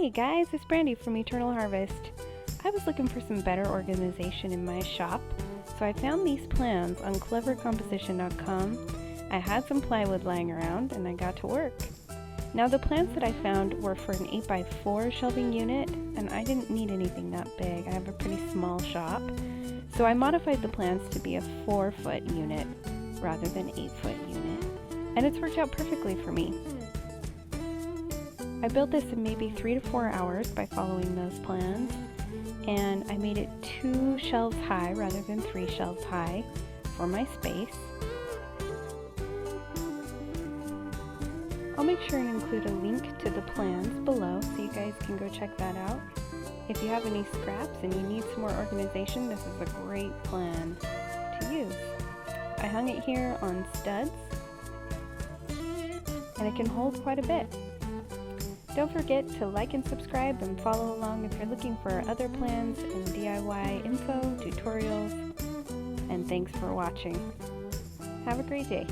Hey guys, it's Brandy from Eternal Harvest. I was looking for some better organization in my shop, so I found these plans on clevercomposition.com. I had some plywood lying around and I got to work. Now the plans that I found were for an 8x4 shelving unit, and I didn't need anything that big. I have a pretty small shop, so I modified the plans to be a 4-foot unit rather than 8-foot unit, and it's worked out perfectly for me. I built this in maybe 3 to 4 hours by following those plans, and I made it 2 shelves high rather than 3 shelves high for my space. I'll make sure and include a link to the plans below so you guys can go check that out. If you have any scraps and you need some more organization, this is a great plan to use. I hung it here on studs, and it can hold quite a bit. Don't forget to like and subscribe and follow along if you're looking for other plans and DIY info, tutorials, and thanks for watching. Have a great day.